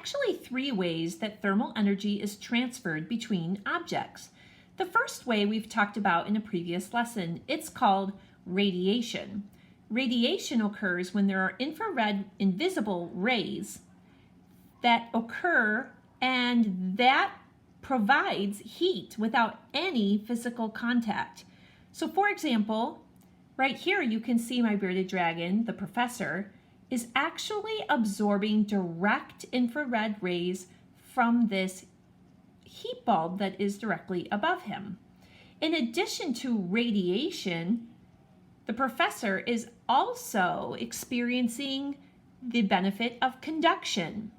actually three ways that thermal energy is transferred between objects. The first way we've talked about in a previous lesson. It's called radiation. Radiation occurs when there are infrared invisible rays that occur, and that provides heat without any physical contact. So for example, right here you can see my bearded dragon, the professor, is actually absorbing direct infrared rays from this heat bulb that is directly above him. In addition to radiation, the professor is also experiencing the benefit of conduction.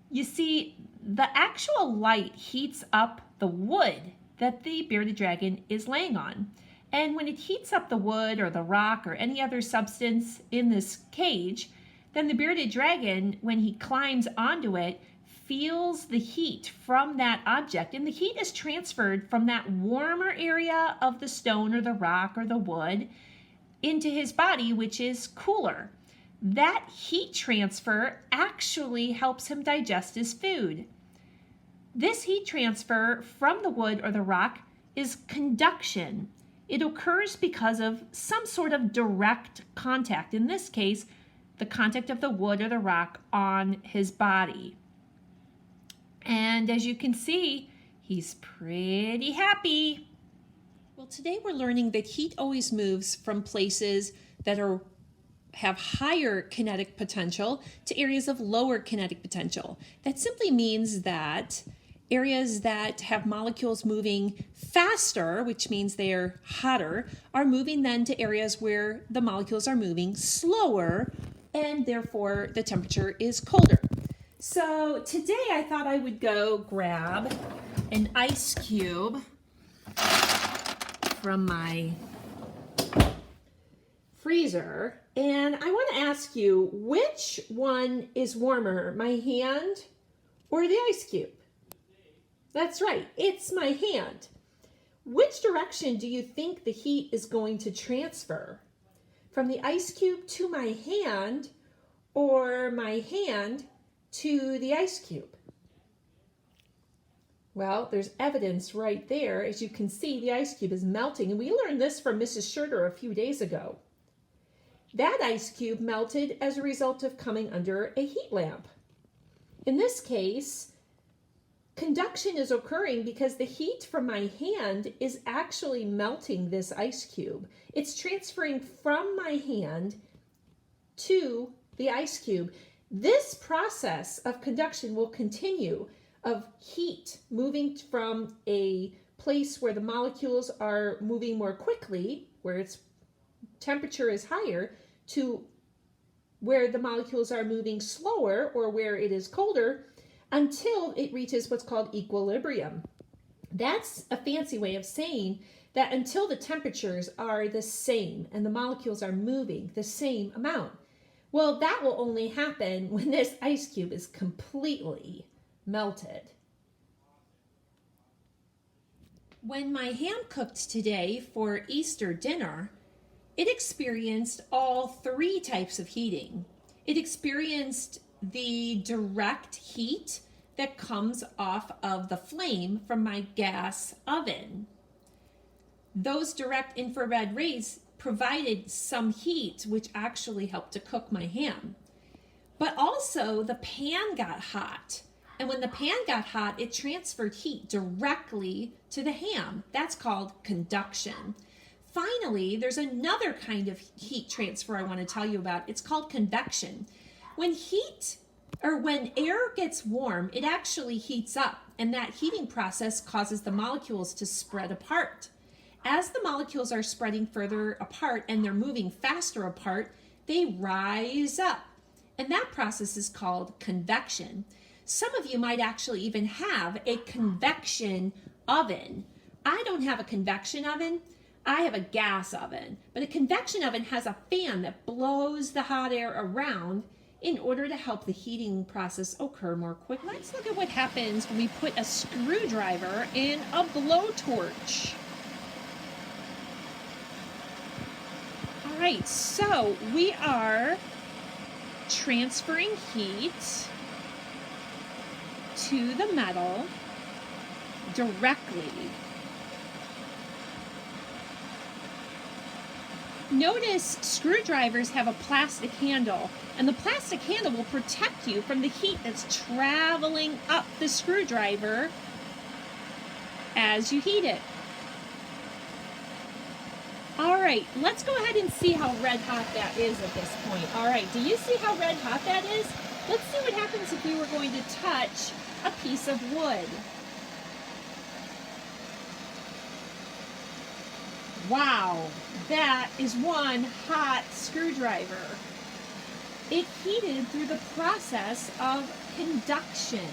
You see, the actual light heats up the wood that the bearded dragon is laying on. And when it heats up the wood or the rock or any other substance in this cage, then the bearded dragon, when he climbs onto it, feels the heat from that object. And the heat is transferred from that warmer area of the stone or the rock or the wood into his body, which is cooler. That heat transfer actually helps him digest his food. This heat transfer from the wood or the rock is conduction. It occurs because of some sort of direct contact. In this case, the contact of the wood or the rock on his body. And as you can see, he's pretty happy. Well, today we're learning that heat always moves from places that have higher kinetic potential to areas of lower kinetic potential. That simply means that areas that have molecules moving faster, which means they're hotter, are moving then to areas where the molecules are moving slower, and therefore the temperature is colder. So today I thought I would go grab an ice cube from my freezer, and I want to ask you, which one is warmer, my hand or the ice cube? That's right, it's my hand. Which direction do you think the heat is going to transfer? From the ice cube to my hand, or my hand to the ice cube? Well, there's evidence right there. As you can see, the ice cube is melting, and we learned this from Mrs. Schurter a few days ago. That ice cube melted as a result of coming under a heat lamp. In this case, conduction is occurring because the heat from my hand is actually melting this ice cube. It's transferring from my hand to the ice cube. This process of conduction will continue, of heat moving from a place where the molecules are moving more quickly, where its temperature is higher, to where the molecules are moving slower or where it is colder, until it reaches what's called equilibrium. That's a fancy way of saying that until the temperatures are the same and the molecules are moving the same amount. Well, that will only happen when this ice cube is completely melted. When my ham cooked today for Easter dinner, it experienced all three types of heating. It experienced the direct heat that comes off of the flame from my gas oven. Those direct infrared rays provided some heat, which actually helped to cook my ham. But also the pan got hot. And when the pan got hot, it transferred heat directly to the ham. That's called conduction. Finally, there's another kind of heat transfer I want to tell you about. It's called convection. When air gets warm, it actually heats up, and that heating process causes the molecules to spread apart. As the molecules are spreading further apart and they're moving faster apart, they rise up. And that process is called convection. Some of you might actually even have a convection oven. I don't have a convection oven. I have a gas oven. But a convection oven has a fan that blows the hot air around in order to help the heating process occur more quickly. Let's look at what happens when we put a screwdriver in a blowtorch. All right, so we are transferring heat to the metal directly. Notice screwdrivers have a plastic handle, and the plastic handle will protect you from the heat that's traveling up the screwdriver as you heat it. All right, let's go ahead and see how red hot that is at this point. All right, do you see how red hot that is? Let's see what happens if we were going to touch a piece of wood. Wow, that is one hot screwdriver. It heated through the process of conduction.